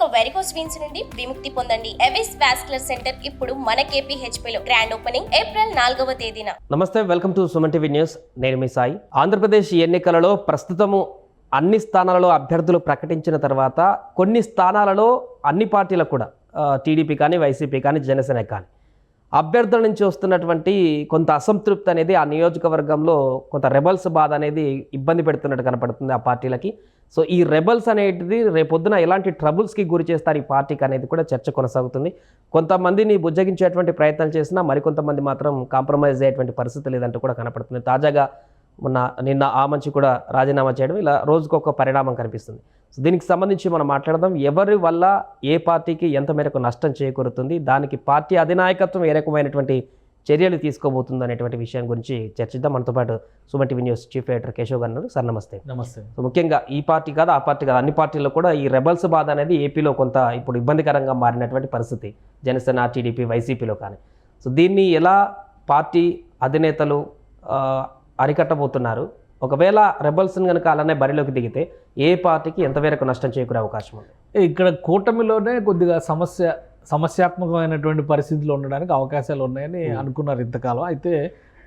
ఇక varicose veins నుండి విముక్తి పొందండి. ఎవిస్ వాస్కులర్ సెంటర్ ఇప్పుడు మన KPHP లో గ్రాండ్ ఓపెనింగ్ ఏప్రిల్ 4వ తేదీన. నమస్తే, welcome to Suman TV news. నేను మీ సాయి. ఆంధ్రప్రదేశ్ ఎన్నికలలో ప్రస్తుతము అన్ని స్థానాలలో అభ్యర్థులు ప్రకటించిన తర్వాత కొన్ని స్థానాలలో అన్ని పార్టీలకు కూడా టీడీపీ కానీ, వైసీపీ కానీ, జనసేన కానీ అభ్యర్థుల నుంచి వస్తున్నటువంటి కొంత అసంతృప్తి అనేది ఆ నియోజకవర్గంలో కొంత రెబల్స్ బాధ అనేది ఇబ్బంది పెడుతున్నట్టు కనపడుతుంది ఆ పార్టీలకి. సో ఈ రెబల్స్ అనేటిది రేపొద్దున ఎలాంటి ట్రబుల్స్కి గురి చేస్తారు ఈ పార్టీకి అనేది కూడా చర్చ కొనసాగుతుంది. కొంతమందిని బుజ్జగించేటువంటి ప్రయత్నాలు చేసినా మరికొంతమంది మాత్రం కాంప్రమైజ్ అయ్యేటువంటి పరిస్థితి లేదంటూ కూడా కనపడుతుంది. తాజాగా నిన్న ఆ మంచి కూడా రాజీనామా చేయడం, ఇలా రోజుకొక పరిణామం కనిపిస్తుంది. సో దీనికి సంబంధించి మనం మాట్లాడదాం. ఎవరి వల్ల ఏ పార్టీకి ఎంత మేరకు నష్టం చేకూరుతుంది, దానికి పార్టీ అధినాయకత్వం ఏ రకమైనటువంటి చర్యలు తీసుకోబోతుంది అనేటువంటి విషయం గురించి చర్చిద్దాం. మనతో పాటు Suman TV news chief editor Keshav గారు. సార్ నమస్తే. నమస్తే. సో ముఖ్యంగా ఈ పార్టీ కాదు, ఆ పార్టీ కాదు, అన్ని పార్టీల్లో కూడా ఈ రెబల్స్ బాధ అనేది ఏపీలో కొంత ఇప్పుడు ఇబ్బందికరంగా మారినటువంటి పరిస్థితి, జనసేన, టీడీపీ, వైసీపీలో కానీ. సో దీన్ని ఎలా పార్టీ అధినేతలు అరికట్టబోతున్నారు? ఒకవేళ రెబల్స్ని కనుక అలానే బరిలోకి దిగితే ఏ పార్టీకి ఎంతవరకు నష్టం చేకూరే అవకాశం ఉంది? ఇక్కడ కూటమిలోనే కొద్దిగా సమస్యాత్మకమైనటువంటి పరిస్థితులు ఉండడానికి అవకాశాలు ఉన్నాయని అనుకున్నారు ఇంతకాలం. అయితే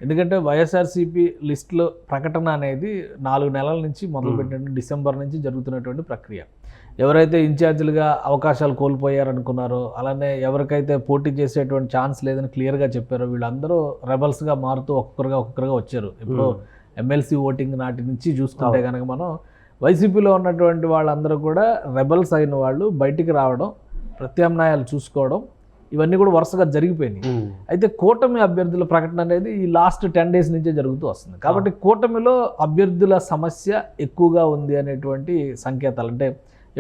ఎందుకంటే వైఎస్ఆర్సీపీ లిస్టులో ప్రకటన అనేది 4 నెలల నుంచి మొదలుపెట్టినటువంటి డిసెంబర్ నుంచి జరుగుతున్నటువంటి ప్రక్రియ. ఎవరైతే ఇన్ఛార్జీలుగా అవకాశాలు కోల్పోయారనుకున్నారో, అలానే ఎవరికైతే పోటీ చేసేటువంటి ఛాన్స్ లేదని క్లియర్గా చెప్పారో, వీళ్ళందరూ రెబల్స్గా మారుతూ ఒక్కొక్కరుగా వచ్చారు. ఇప్పుడు ఎమ్మెల్సీ ఓటింగ్ నాటి నుంచి చూసుకుంటే కనుక మనం వైసీపీలో ఉన్నటువంటి వాళ్ళందరూ కూడా రెబల్స్ అయిన వాళ్ళు బయటికి రావడం, ప్రత్యామ్నాయాలు చూసుకోవడం, ఇవన్నీ కూడా వరుసగా జరిగిపోయినాయి. అయితే కూటమి అభ్యర్థుల ప్రకటన అనేది ఈ లాస్ట్ 10 days నుంచే జరుగుతూ వస్తుంది. కాబట్టి కూటమిలో అభ్యర్థుల సమస్య ఎక్కువగా ఉంది అనేటువంటి సంకేతాలు. అంటే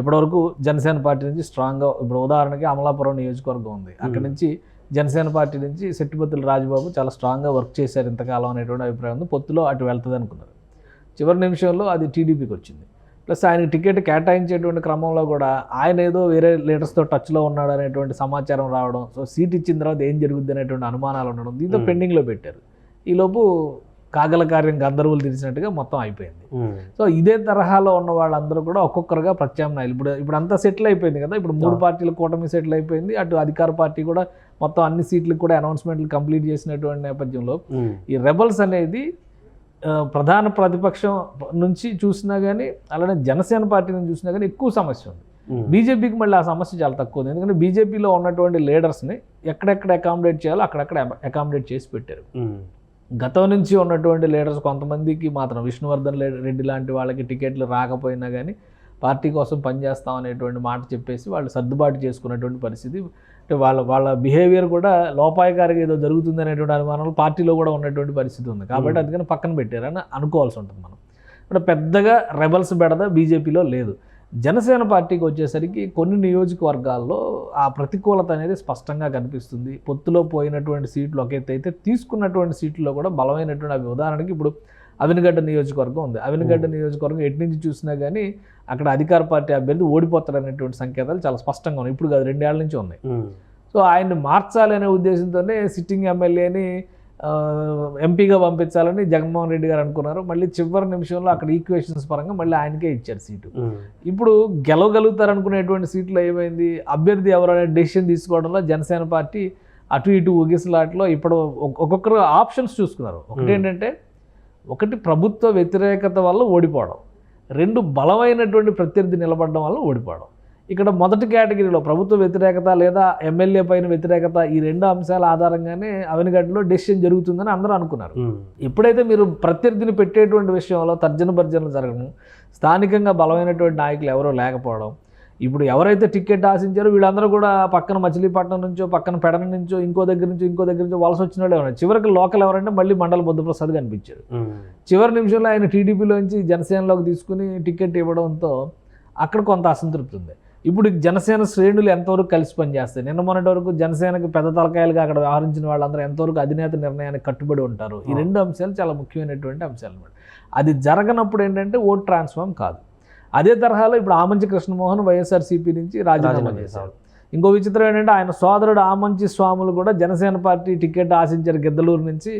ఇప్పటివరకు జనసేన పార్టీ నుంచి స్ట్రాంగ్గా, ఇప్పుడు ఉదాహరణకి అమలాపురం నియోజకవర్గం ఉంది, అక్కడి నుంచి జనసేన పార్టీ నుంచి సెట్టిపత్తుల రాజబాబు చాలా స్ట్రాంగ్గా వర్క్ చేశారు ఇంతకాలం అనేటువంటి అభిప్రాయం ఉంది. పొత్తులో అటు వెళ్తుంది అనుకున్నారు. చివరి నిమిషంలో అది టీడీపీకి వచ్చింది. ప్లస్ ఆయనకి టికెట్ కేటాయించేటువంటి క్రమంలో కూడా ఆయన ఏదో వేరే లీడర్స్తో టచ్లో ఉన్నాడు అనేటువంటి సమాచారం రావడం, సో సీట్ ఇచ్చిన తర్వాత ఏం జరుగుద్ది అనేటువంటి అనుమానాలు ఉండడం, దీంతో పెండింగ్లో పెట్టారు. ఈలోపు కాగల కార్యం గందరవులు తీసినట్టుగా మొత్తం అయిపోయింది. సో ఇదే తరహాలో ఉన్న వాళ్ళందరూ కూడా ఒక్కొక్కరుగా ప్రత్యామ్నాయాలు, ఇప్పుడు అంతా సెటిల్ అయిపోయింది కదా. ఇప్పుడు 3 పార్టీల కూటమి సెటిల్ అయిపోయింది. అటు అధికార పార్టీ కూడా మొత్తం అన్ని సీట్లకు కూడా అనౌన్స్మెంట్లు కంప్లీట్ చేసినటువంటి నేపథ్యంలో ఈ రెబల్స్ అనేది ప్రధాన ప్రతిపక్షం నుంచి చూసినా కానీ, అలానే జనసేన పార్టీ నుంచి చూసినా కానీ ఎక్కువ సమస్య ఉంది. బీజేపీకి మళ్ళీ ఆ సమస్య చాలా తక్కువ ఉంది. ఎందుకంటే బీజేపీలో ఉన్నటువంటి లీడర్స్ని ఎక్కడెక్కడ అకామిడేట్ చేయాలో అక్కడక్కడ అకామిడేట్ చేసి పెట్టారు. గతం నుంచి ఉన్నటువంటి లీడర్స్ కొంతమందికి మాత్రం, విష్ణువర్ధన్ రెడ్డి లాంటి వాళ్ళకి టికెట్లు రాకపోయినా కానీ పార్టీ కోసం పనిచేస్తాం అనేటువంటి మాట చెప్పేసి వాళ్ళు సర్దుబాటు చేసుకున్నటువంటి పరిస్థితి. అంటే వాళ్ళ బిహేవియర్ కూడా లోపాయకారిగా ఏదో జరుగుతుంది అనేటువంటి అనుమానాలు పార్టీలో కూడా ఉన్నటువంటి పరిస్థితి ఉంది. కాబట్టి అందుకని పక్కన పెట్టారని అనుకోవాల్సి ఉంటుంది మనం. ఇప్పుడు పెద్దగా రెబల్స్ బెడద బీజేపీలో లేదు. జనసేన పార్టీకి వచ్చేసరికి కొన్ని నియోజకవర్గాల్లో ఆ ప్రతికూలత అనేది స్పష్టంగా కనిపిస్తుంది. పొత్తులో పోయినటువంటి సీట్లు ఒక ఎత్తు అయితే, తీసుకున్నటువంటి సీట్లలో కూడా బలమైనటువంటి అవి, ఉదాహరణకి ఇప్పుడు అవినగడ్డ నియోజకవర్గం ఉంది. అవినగడ్డ నియోజకవర్గం ఎటు నుంచి చూసినా కానీ అక్కడ అధికార పార్టీ అభ్యర్థి ఓడిపోతారు అనేటువంటి సంకేతాలు చాలా స్పష్టంగా ఉన్నాయి. ఇప్పుడు కాదు, 2 ఏళ్ల నుంచి ఉన్నాయి. సో ఆయన్ని మార్చాలి అనే ఉద్దేశంతోనే సిట్టింగ్ ఎమ్మెల్యేని ఎంపీగా పంపించాలని జగన్మోహన్ రెడ్డి గారు అనుకున్నారు. మళ్ళీ చివరి నిమిషంలో అక్కడ ఈక్వేషన్స్ పరంగా మళ్ళీ ఆయనకే ఇచ్చారు సీటు. ఇప్పుడు గెలవగలుగుతారనుకునేటువంటి సీట్లు ఏమైంది, అభ్యర్థి ఎవరైనా డెసిషన్ తీసుకోవడంలో జనసేన పార్టీ అటు ఇటు ఊగిసలాట్లో ఇప్పుడు ఒక్కొక్కరు ఆప్షన్స్ చూసుకున్నారు. ఒకటేంటంటే, ఒకటి ప్రభుత్వ వ్యతిరేకత వల్ల ఓడిపోవడం, 2 బలమైనటువంటి ప్రత్యర్థి నిలబడడం వల్ల ఓడిపోవడం. ఇక్కడ మొదటి కేటగిరీలో ప్రభుత్వ వ్యతిరేకత లేదా ఎమ్మెల్యే పైన వ్యతిరేకత, ఈ 2 అంశాల ఆధారంగానే అవినగడ్డలో డెసిషన్ జరుగుతుందని అందరూ అనుకున్నారు. ఎప్పుడైతే మీరు ప్రత్యర్థిని పెట్టేటువంటి విషయంలో తర్జన భర్జనలు జరగడం, స్థానికంగా బలమైనటువంటి నాయకులు ఎవరో లేకపోవడం, ఇప్పుడు ఎవరైతే టికెట్ ఆశించారో వీళ్ళందరూ కూడా పక్కన మచిలీపట్నం నుంచో, పక్కన పెడన నుంచో, ఇంకో దగ్గర నుంచో వలస వచ్చిన వాళ్ళు ఎవరైనా, చివరికి లోకల్ ఎవరంటే మళ్ళీ మండల బుద్ధప్రసాద్ కనిపించారు. చివరి నిమిషంలో ఆయన టీడీపీలోంచి జనసేనలోకి తీసుకుని టికెట్ ఇవ్వడంతో అక్కడ కొంత అసంతృప్తి ఉంది. ఇప్పుడు జనసేన శ్రేణులు ఎంతవరకు కలిసి పనిచేస్తాయి? నిన్న మొన్నటి వరకు జనసేనకు పెద్ద తలకాయలుగా అక్కడ వ్యవహరించిన వాళ్ళందరూ ఎంతవరకు అధినేత నిర్ణయానికి కట్టుబడి ఉంటారు? ఈ 2 అంశాలు చాలా ముఖ్యమైనటువంటి అంశాలు అన్నమాట. అది జరగనప్పుడు ఏంటంటే ఓట్ ట్రాన్స్ఫార్మ్ కాదు. అదే తరహాలో ఇప్పుడు ఆమంచి కృష్ణమోహన్ వైఎస్ఆర్సీపీ నుంచి రాజీనామా చేశారు. ఇంకో విచిత్రం ఏంటంటే ఆయన సోదరుడు ఆమంచి స్వాములు కూడా జనసేన పార్టీ టికెట్ ఆశించారు గిద్దలూరు నుంచి.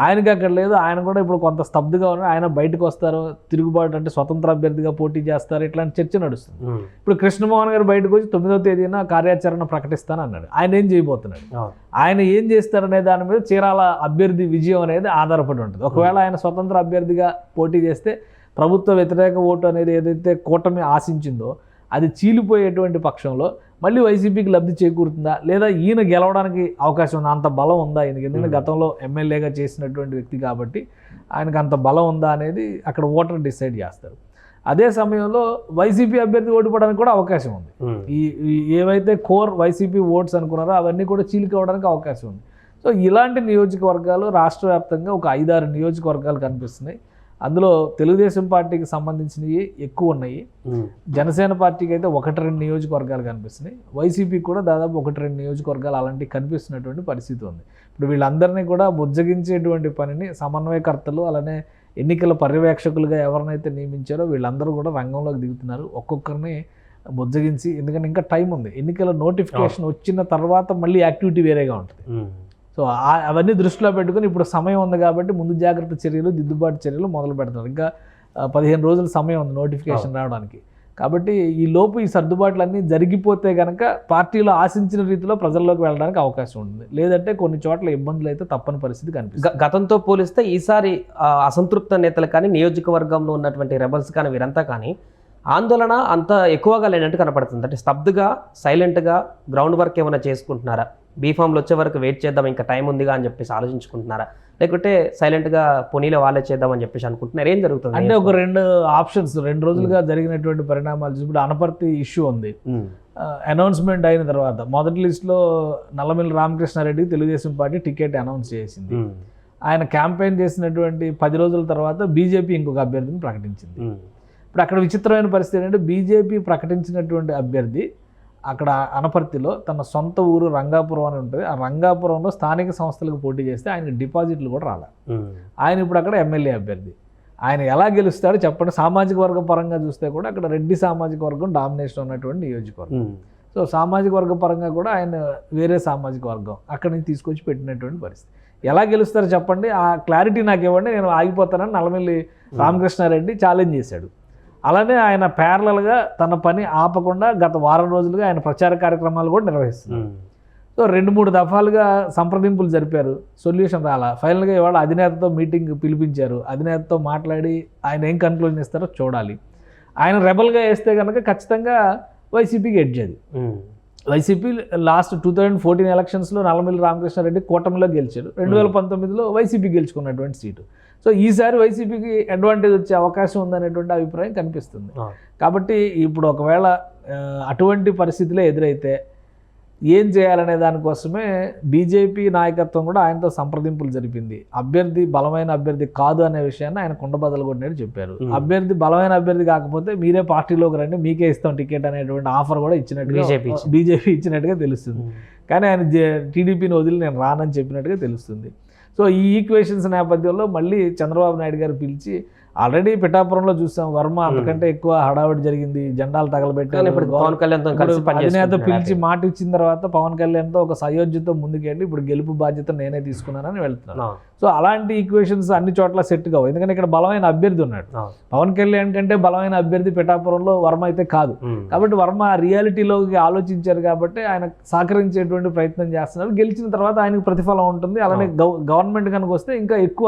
ఆయనకి అక్కడ లేదు. ఆయన కూడా ఇప్పుడు కొంత స్తబ్దుగా ఉన్నారు. ఆయన బయటకు వస్తారు, తిరుగుబాటు అంటే స్వతంత్ర అభ్యర్థిగా పోటీ చేస్తారు, ఇట్లాంటి చర్చ నడుస్తుంది. ఇప్పుడు కృష్ణమోహన్ గారు బయటకు వచ్చి 9వ తేదీన కార్యాచరణ ప్రకటిస్తాను అన్నాడు. ఆయన ఏం చేయబోతున్నాడు, ఆయన ఏం చేస్తారనే దాని మీద చీరాల అభ్యర్థి విజయం అనేది ఆధారపడి ఉంటుంది. ఒకవేళ ఆయన స్వతంత్ర అభ్యర్థిగా పోటీ చేస్తే ప్రభుత్వ వ్యతిరేక ఓటు అనేది ఏదైతే కూటమి ఆశించిందో అది చీలిపోయేటువంటి పక్షంలో మళ్ళీ వైసీపీకి లబ్ధి చేకూరుతుందా, లేదా ఈయన గెలవడానికి అవకాశం ఉందా, అంత బలం ఉందా ఈయనకి? ఎందుకంటే గతంలో ఎమ్మెల్యేగా చేసినటువంటి వ్యక్తి కాబట్టి ఆయనకు అంత బలం ఉందా అనేది అక్కడ ఓటర్ డిసైడ్ చేస్తారు. అదే సమయంలో వైసీపీ అభ్యర్థి ఓడిపోవడానికి కూడా అవకాశం ఉంది. ఈ ఏవైతే కోర్ వైసీపీ ఓట్స్ అనుకున్నారో అవన్నీ కూడా చీలికోవడానికి అవకాశం ఉంది. సో ఇలాంటి నియోజకవర్గాలు రాష్ట్ర వ్యాప్తంగా ఒక 5-6 నియోజకవర్గాలు కనిపిస్తున్నాయి. అందులో తెలుగుదేశం పార్టీకి సంబంధించినవి ఎక్కువ ఉన్నాయి. జనసేన పార్టీకి అయితే 1-2 నియోజకవర్గాలు కనిపిస్తున్నాయి. వైసీపీకి కూడా దాదాపు 1-2 నియోజకవర్గాలు అలాంటివి కనిపిస్తున్నటువంటి పరిస్థితి ఉంది. ఇప్పుడు వీళ్ళందరినీ కూడా బుజ్జగించేటువంటి పనిని సమన్వయకర్తలు అలానే ఎన్నికల పర్యవేక్షకులుగా ఎవరినైతే నియమించారో వీళ్ళందరూ కూడా రంగంలోకి దిగుతున్నారు. ఒక్కొక్కరిని బుజ్జగించి, ఎందుకంటే ఇంకా టైం ఉంది. ఎన్నికల నోటిఫికేషన్ వచ్చిన తర్వాత మళ్ళీ యాక్టివిటీ వేరేగా ఉంటుంది. సో అవన్నీ దృష్టిలో పెట్టుకుని ఇప్పుడు సమయం ఉంది కాబట్టి ముందు జాగ్రత్త చర్యలు, దిద్దుబాటు చర్యలు మొదలు పెడతారు. ఇంకా 15 రోజుల సమయం ఉంది నోటిఫికేషన్ రావడానికి. కాబట్టి ఈ లోపు ఈ సర్దుబాట్లన్నీ జరిగిపోతే కనుక పార్టీలో ఆశించిన రీతిలో ప్రజల్లోకి వెళ్ళడానికి అవకాశం ఉంటుంది. లేదంటే కొన్ని చోట్ల ఇబ్బందులు అయితే తప్పని పరిస్థితి కనిపిస్తుంది. గతంతో పోలిస్తే ఈసారి అసంతృప్త నేతలు కానీ, నియోజకవర్గంలో ఉన్నటువంటి రెబల్స్ కానీ, వీరంతా కానీ ఆందోళన అంత ఎక్కువగా లేనట్టు కనపడుతుంది. అంటే స్తబ్దుగా, సైలెంట్గా గ్రౌండ్ వర్క్ ఏమైనా చేసుకుంటున్నారా? బీఫామ్లు వచ్చే వరకు వెయిట్ చేద్దాం, ఇంకా టైం ఉందిగా అని చెప్పేసి ఆలోచించుకుంటున్నారా? లేకుంటే సైలెంట్గా పొనీలో వాళ్ళే చేద్దామని చెప్పేసి అనుకుంటున్నారు? ఏం జరుగుతుంది అంటే ఒక 2 ఆప్షన్స్ 2 రోజులుగా జరిగినటువంటి పరిణామాలు. ఇప్పుడు అనపర్తి ఇష్యూ ఉంది. అనౌన్స్మెంట్ అయిన తర్వాత మొదటి లిస్టులో నల్లమిల్లి రామకృష్ణారెడ్డికి తెలుగుదేశం పార్టీ టికెట్ అనౌన్స్ చేసింది. ఆయన క్యాంపెయిన్ చేసినటువంటి 10 రోజుల తర్వాత బీజేపీ ఇంకొక అభ్యర్థిని ప్రకటించింది. ఇప్పుడు అక్కడ విచిత్రమైన పరిస్థితి ఏంటంటే బీజేపీ ప్రకటించినటువంటి అభ్యర్థి అక్కడ అనపర్తిలో తన సొంత ఊరు రంగాపురం అని ఉంటుంది. ఆ రంగాపురంలో స్థానిక సంస్థలకు పోటీ చేస్తే ఆయనకి డిపాజిట్లు కూడా రాలే. ఆయన ఇప్పుడు అక్కడ ఎమ్మెల్యే అభ్యర్థి. ఆయన ఎలా గెలుస్తాడో చెప్పండి. సామాజిక వర్గ పరంగా చూస్తే కూడా అక్కడ రెడ్డి సామాజిక వర్గం డామినేషన్ ఉన్నటువంటి నియోజకవర్గం. సో సామాజిక వర్గ పరంగా కూడా ఆయన వేరే సామాజిక వర్గం అక్కడి నుంచి తీసుకొచ్చి పెట్టినటువంటి పరిస్థితి. ఎలా గెలుస్తారో చెప్పండి, ఆ క్లారిటీ నాకు ఇవ్వండి, నేను ఆగిపోతానని నల్లమిల్లి రామకృష్ణారెడ్డి ఛాలెంజ్ చేశాడు. అలానే ఆయన ప్యారలల్గా తన పని ఆపకుండా గత వారం రోజులుగా ఆయన ప్రచార కార్యక్రమాలు కూడా నిర్వహిస్తున్నారు. సో 2-3 దఫాలుగా సంప్రదింపులు జరిపారు, సొల్యూషన్ రాలా. ఫైనల్గా ఇవాళ అధినేతతో మీటింగ్ పిలిపించారు. అధినేతతో మాట్లాడి ఆయన ఏం కన్క్లూజన్ ఇస్తారో చూడాలి. ఆయన రెబల్గా వేస్తే కనుక ఖచ్చితంగా వైసీపీకి ఎడ్జ్ అది. వైసీపీ లాస్ట్ 2014 ఎలక్షన్స్లో నల్లమిల్లి రామకృష్ణారెడ్డి కూటమిలో గెలిచారు. 2019లో వైసీపీ గెలుచుకున్నటువంటి సీటు. సో ఈసారి వైసీపీకి అడ్వాంటేజ్ వచ్చే అవకాశం ఉందనేటువంటి అభిప్రాయం కనిపిస్తుంది. కాబట్టి ఇప్పుడు ఒకవేళ అటువంటి పరిస్థితులే ఎదురైతే ఏం చేయాలనే దానికోసమే బీజేపీ నాయకత్వం కూడా ఆయనతో సంప్రదింపులు జరిపింది. అభ్యర్థి బలమైన అభ్యర్థి కాదు అనే విషయాన్ని ఆయన కుండబద్దలు కొట్టినట్టు చెప్పారు. అభ్యర్థి బలమైన అభ్యర్థి కాకపోతే మీరే పార్టీలోకి రండి, మీకే ఇస్తాం టికెట్ అనేటువంటి ఆఫర్ కూడా ఇచ్చినట్టుగా బీజేపీ ఇచ్చినట్టుగా తెలుస్తుంది. కానీ ఆయన టీడీపీని వదిలి నేను రానని చెప్పినట్టుగా తెలుస్తుంది. సో ఈ ఈక్వేషన్స్ నేపథ్యంలో మళ్ళీ చంద్రబాబు నాయుడు గారు పిలిచి, ఆల్రెడీ పిఠాపురంలో చూసాం వర్మ అంతకంటే ఎక్కువ హడావిడి జరిగింది, జెండాలు తగలబెట్టారు. అధినేత పిలిచి మాట ఇచ్చిన తర్వాత పవన్ కళ్యాణ్తో ఒక సయోధ్యతో ముందుకెళ్ళి ఇప్పుడు గెలుపు బాధ్యత నేనే తీసుకున్నానని వెళ్తున్నాను. సో అలాంటి ఈక్వేషన్స్ అన్ని చోట్ల సెట్ కావు. ఎందుకంటే ఇక్కడ బలమైన అభ్యర్థి ఉన్నాడు. పవన్ కళ్యాణ్ కంటే బలమైన అభ్యర్థి పిఠాపురంలో వర్మ అయితే కాదు. కాబట్టి వర్మ రియాలిటీలోకి ఆలోచించారు కాబట్టి ఆయన సహకరించేటువంటి ప్రయత్నం చేస్తున్నారు. గెలిచిన తర్వాత ఆయనకు ప్రతిఫలం ఉంటుంది. అలానే గవర్నమెంట్ కనుక వస్తే ఇంకా ఎక్కువ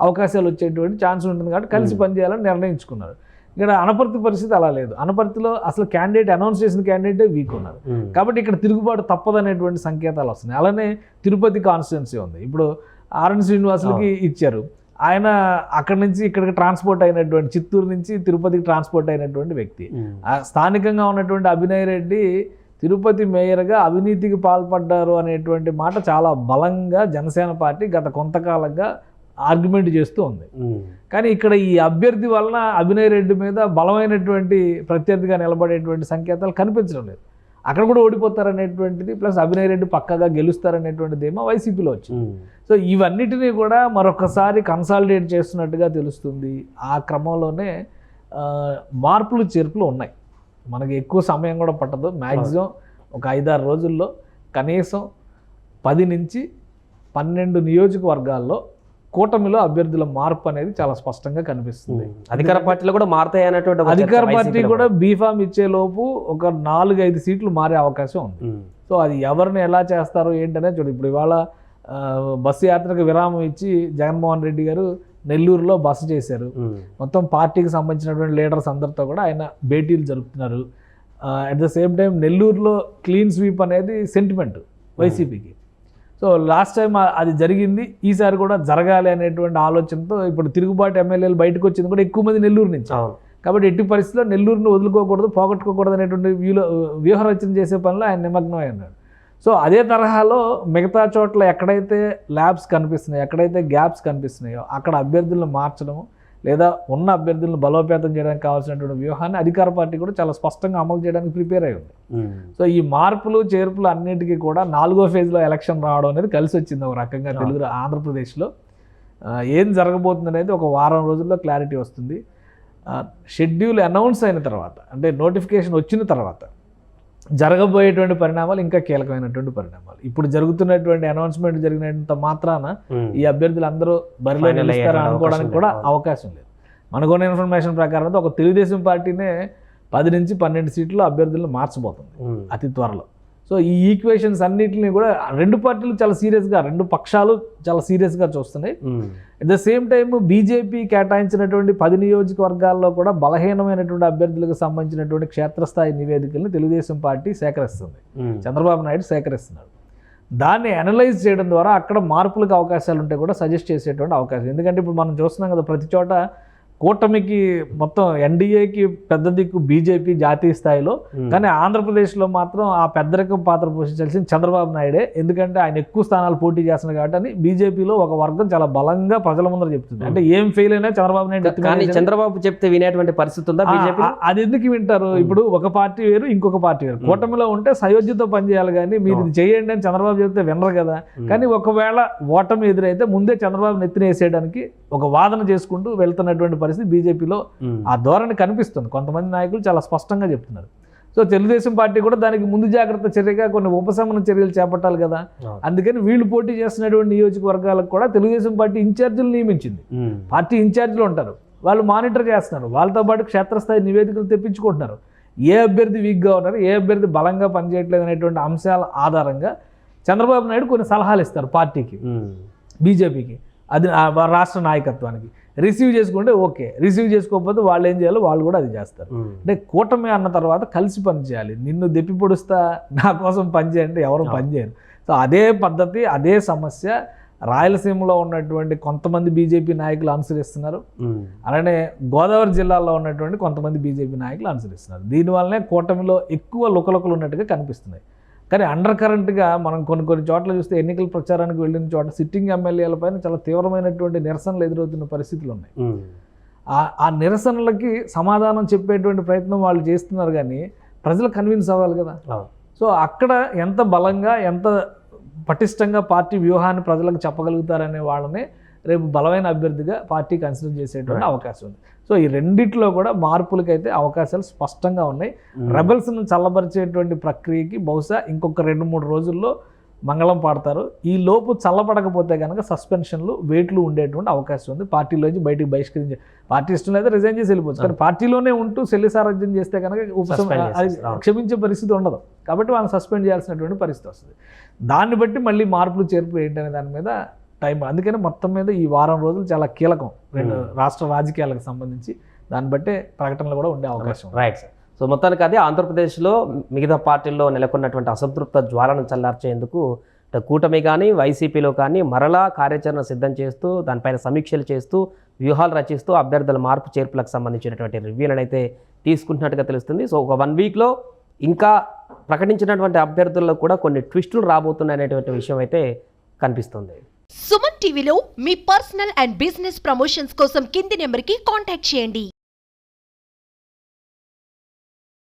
అవకాశాలు వచ్చేటువంటి ఛాన్స్ ఉంటుంది. కాబట్టి కలిసి పనిచేయాలని నిర్ణయించుకున్నారు. ఇక్కడ అనపర్తి పరిస్థితి అలా లేదు. అనపర్తిలో అసలు క్యాండిడేట్ అనౌన్స్ చేసిన క్యాండిడేటే వీక్ ఉన్నారు. కాబట్టి ఇక్కడ తిరుగుబాటు తప్పదనేటువంటి సంకేతాలు వస్తున్నాయి. అలానే తిరుపతి కాన్స్టిట్యున్సీ ఉంది. ఇప్పుడు ఆర్ఎన్ శ్రీనివాసులకి ఇచ్చారు. ఆయన అక్కడి నుంచి ఇక్కడికి ట్రాన్స్పోర్ట్ అయినటువంటి, చిత్తూరు నుంచి తిరుపతికి ట్రాన్స్పోర్ట్ అయినటువంటి వ్యక్తి. స్థానికంగా ఉన్నటువంటి అభినయ్ రెడ్డి తిరుపతి మేయర్గా అవినీతికి పాల్పడ్డారు అనేటువంటి మాట చాలా బలంగా జనసేన పార్టీ గత కొంతకాలంగా ఆర్గ్యుమెంట్ చేస్తూ ఉంది. కానీ ఇక్కడ ఈ అభ్యర్థి వలన అభినయ్ రెడ్డి మీద బలమైనటువంటి ప్రత్యర్థిగా నిలబడేటువంటి సంకేతాలు కనిపించడం లేదు. అక్కడ కూడా ఓడిపోతారనేటువంటిది, ప్లస్ అభినయ్ రెడ్డి పక్కగా గెలుస్తారనేటువంటిది ఏమో వైసీపీలో వచ్చింది. సో ఇవన్నిటినీ కూడా మరొకసారి కన్సాలిడేట్ చేస్తున్నట్టుగా తెలుస్తుంది. ఆ క్రమంలోనే మార్పులు చేర్పులు ఉన్నాయి. మనకి ఎక్కువ సమయం కూడా పట్టదు. మ్యాక్సిమం ఒక 5-6 రోజుల్లో కనీసం 10 నుంచి 12 నియోజకవర్గాల్లో కూటమిలో అభ్యర్థుల మార్పు అనేది చాలా స్పష్టంగా కనిపిస్తుంది. అధికార పార్టీలు కూడా మారుతాయి అన్నటువంటి ఒక అధికార చర్చ పార్టీ వైసీపీలో కూడా బీఫామ్ ఇచ్చే లోపు ఒక 4-5 సీట్లు మారే అవకాశం ఉంది. సో అది ఎవరిని ఎలా చేస్తారో ఏంటనే చూడు. ఇప్పుడు ఇవాళ బస్సు యాత్రకు విరామం ఇచ్చి జగన్మోహన్ రెడ్డి గారు నెల్లూరులో బస చేశారు. మొత్తం పార్టీకి సంబంధించినటువంటి లీడర్స్ అందరితో కూడా ఆయన భేటీలు జరుపుతున్నారు. అట్ ద సేమ్ టైం నెల్లూరులో క్లీన్ స్వీప్ అనేది సెంటిమెంట్ వైసీపీకి. సో లాస్ట్ టైం అది జరిగింది, ఈసారి కూడా జరగాలి అనేటువంటి ఆలోచనతో ఇప్పుడు తిరుగుబాటు ఎమ్మెల్యేలు బయటకు వచ్చింది కూడా ఎక్కువ మంది నెల్లూరు నుంచి. కాబట్టి ఎట్టి పరిస్థితుల్లో నెల్లూరుని వదులుకోకూడదు, పోగొట్టుకోకూడదు అనేటువంటి వ్యూహరచన చేసే పనిలో ఆయన నిమగ్నం అయ్యాడు. సో అదే తరహాలో మిగతా చోట్ల ఎక్కడైతే ల్యాబ్స్ కనిపిస్తున్నాయో, ఎక్కడైతే గ్యాప్స్ కనిపిస్తున్నాయో అక్కడ అభ్యర్థులను మార్చడము లేదా ఉన్న అభ్యర్థులను బలోపేతం చేయడానికి కావాల్సినటువంటి వ్యూహాన్ని అధికార పార్టీ కూడా చాలా స్పష్టంగా అమలు చేయడానికి ప్రిపేర్ అయి ఉంది. సో ఈ మార్పులు చేర్పులు అన్నిటికీ కూడా 4వ ఫేజ్లో ఎలక్షన్ రావడం అనేది కలిసి వచ్చింది ఒక రకంగా తెలుగు ఆంధ్రప్రదేశ్లో. ఏం జరగబోతుంది అనేది ఒక వారం రోజుల్లో క్లారిటీ వస్తుంది. షెడ్యూల్ అనౌన్స్ అయిన తర్వాత, అంటే నోటిఫికేషన్ వచ్చిన తర్వాత జరగబోయేటువంటి పరిణామాలు ఇంకా కీలకమైనటువంటి పరిణామాలు. ఇప్పుడు జరుగుతున్నటువంటి అనౌన్స్మెంట్ జరిగినంత మాత్రాన ఈ అభ్యర్థులు అందరూ బరిలో నిలుస్తారు అనుకోవడానికి కూడా అవకాశం లేదు. మనకున్న ఇన్ఫర్మేషన్ ప్రకారం ఒక తెలుగుదేశం పార్టీనే 10 నుంచి 12 సీట్లు అభ్యర్థులను మార్చబోతుంది అతి త్వరలో. సో ఈ ఈక్వేషన్స్ అన్నింటినీ కూడా రెండు పార్టీలు చాలా సీరియస్గా, రెండు పక్షాలు చాలా సీరియస్గా చూస్తున్నాయి. At the same time BJP కేటాయించినటువంటి 10 నియోజకవర్గాల్లో కూడా బలహీనమైనటువంటి అభ్యర్థులకు సంబంధించినటువంటి క్షేత్రస్థాయి నివేదికలను తెలుగుదేశం పార్టీ సేకరిస్తుంది, చంద్రబాబు నాయుడు సేకరిస్తున్నారు. దాన్ని అనలైజ్ చేయడం ద్వారా అక్కడ మార్పులకు అవకాశాలు ఉంటే కూడా సజెస్ట్ చేసేటువంటి అవకాశం. ఎందుకంటే ఇప్పుడు మనం చూస్తున్నాం కదా, ప్రతి చోట కూటమికి మొత్తం ఎన్డీఏకి పెద్ద దిక్కు బీజేపీ జాతీయ స్థాయిలో, కానీ ఆంధ్రప్రదేశ్లో మాత్రం ఆ పెద్దరికం పాత్ర పోషించాల్సిన చంద్రబాబు నాయుడే. ఎందుకంటే ఆయన ఎక్కువ స్థానాలు పోటీ చేస్తున్నారు కాబట్టి బీజేపీలో ఒక వర్గం చాలా బలంగా ప్రజల ముందర చెప్తుంది. అంటే ఏం ఫెయిల్ అయినా చంద్రబాబు నాయుడు, కానీ చంద్రబాబు చెప్తే వినేటువంటి పరిస్థితి ఉందా బీజేపీ? అది ఎందుకు వింటారు? ఇప్పుడు ఒక పార్టీ వేరు, ఇంకొక పార్టీ వేరు. కూటమిలో ఉంటే సయోధ్యతో పనిచేయాలి, కానీ మీరు ఇది చేయండి అని చంద్రబాబు చెప్తే వినరు కదా. కానీ ఒకవేళ ఓటమి ఎదురైతే ముందే చంద్రబాబు నెత్తినేసేయడానికి ఒక వాదన చేసుకుంటూ వెళ్తున్నటువంటి పరిస్థితి బీజేపీలో ఆ ధోరణి కనిపిస్తుంది. కొంతమంది నాయకులు చాలా స్పష్టంగా చెప్తున్నారు. సో తెలుగుదేశం పార్టీ కూడా దానికి ముందు జాగ్రత్త చర్యగా కొన్ని ఉపశమన చర్యలు చేపట్టాలి కదా. అందుకని వీళ్ళు పోటీ చేస్తున్నటువంటి నియోజకవర్గాలకు కూడా తెలుగుదేశం పార్టీ ఇన్ఛార్జీలు నియమించింది. పార్టీ ఇన్ఛార్జీలు ఉంటారు, వాళ్ళు మానిటర్ చేస్తున్నారు, వాళ్ళతో పాటు క్షేత్రస్థాయి నివేదికలు తెప్పించుకుంటున్నారు. ఏ అభ్యర్థి వీక్గా ఉన్నారు, ఏ అభ్యర్థి బలంగా పనిచేయట్లేదు అనేటువంటి అంశాల ఆధారంగా చంద్రబాబు నాయుడు కొన్ని సలహాలు ఇస్తారు పార్టీకి, బీజేపీకి, అది రాష్ట్ర నాయకత్వానికి. రిసీవ్ చేసుకుంటే ఓకే, రిసీవ్ చేసుకోకపోతే వాళ్ళు ఏం చేయాలో వాళ్ళు కూడా అది చేస్తారు. అంటే కూటమి అన్న తర్వాత కలిసి పనిచేయాలి. నిన్ను దెప్పి పొడుస్తా నా కోసం పనిచేయండి, ఎవరు పనిచేయరు. సో అదే పద్ధతి, అదే సమస్య రాయలసీమలో ఉన్నటువంటి కొంతమంది బీజేపీ నాయకులు అనుసరిస్తున్నారు. అలానే గోదావరి జిల్లాలో ఉన్నటువంటి కొంతమంది బీజేపీ నాయకులు అనుసరిస్తున్నారు. దీనివల్లనే కూటమిలో ఎక్కువ లుకలుకలు ఉన్నట్టుగా కనిపిస్తున్నాయి. కానీ అండర్ కరెంట్గా మనం కొన్ని చోట్ల చూస్తే ఎన్నికల ప్రచారానికి వెళ్ళిన చోట సిట్టింగ్ ఎమ్మెల్యేలపైన చాలా తీవ్రమైనటువంటి నిరసనలు ఎదురవుతున్న పరిస్థితులు ఉన్నాయి. ఆ నిరసనలకి సమాధానం చెప్పేటువంటి ప్రయత్నం వాళ్ళు చేస్తున్నారు, కానీ ప్రజలు కన్విన్స్ అవ్వాలి కదా. సో అక్కడ ఎంత బలంగా, ఎంత పటిష్టంగా పార్టీ వ్యూహాన్ని ప్రజలకు చెప్పగలుగుతారనే వాళ్ళని రేపు బలమైన అభ్యర్థిగా పార్టీ కన్సిడర్ చేసేటువంటి అవకాశం ఉంది. సో ఈ రెండిట్లో కూడా మార్పులకైతే అవకాశాలు స్పష్టంగా ఉన్నాయి. రెబల్స్ను చల్లబరిచేటువంటి ప్రక్రియకి బహుశా ఇంకొక 2-3 రోజుల్లో మంగళం పాడతారు. ఈ లోపు చల్లబడకపోతే కనుక సస్పెన్షన్లు, వేట్లు ఉండేటువంటి అవకాశం ఉంది. పార్టీలోంచి బయటికి బహిష్కరించే, పార్టీ ఇష్టం అయితే రిజైన్ చేసి వెళ్ళిపోవచ్చు. కానీ పార్టీలోనే ఉంటూ శల్యసారాజ్యం చేస్తే కనుక క్షమించే పరిస్థితి ఉండదు. కాబట్టి వాళ్ళని సస్పెండ్ చేయాల్సినటువంటి పరిస్థితి వస్తుంది. దాన్ని బట్టి మళ్ళీ మార్పులు చేర్పులు ఏంటనే దాని మీద టైం. అందుకని మొత్తం మీద ఈ వారం రోజులు చాలా కీలకం రెండు రాష్ట్ర రాజకీయాలకు సంబంధించి. దాన్ని బట్టే ప్రకటనలు కూడా ఉండే అవకాశం. Right sir. సో మొత్తానికి అదే ఆంధ్రప్రదేశ్లో మిగతా పార్టీల్లో నెలకొన్నటువంటి అసంతృప్త జ్వాలను చల్లార్చేందుకు కూటమి కానీ వైసీపీలో కానీ మరలా కార్యాచరణ సిద్ధం చేస్తూ, దానిపైన సమీక్షలు చేస్తూ, వ్యూహాలు రచిస్తూ అభ్యర్థుల మార్పు చేర్పులకు సంబంధించినటువంటి రివ్యూలను అయితే తీసుకుంటున్నట్టుగా తెలుస్తుంది. సో ఒక 1 వీక్లో ఇంకా ప్రకటించినటువంటి అభ్యర్థుల్లో కూడా కొన్ని ట్విస్టులు రాబోతున్నాయనేటువంటి విషయం అయితే కనిపిస్తుంది. సుమన్ టీవీలో మీ పర్సనల్ అండ్ బిజినెస్ ప్రమోషన్స్ కోసం కింది నెంబర్కి కాంటాక్ట్ చేయండి.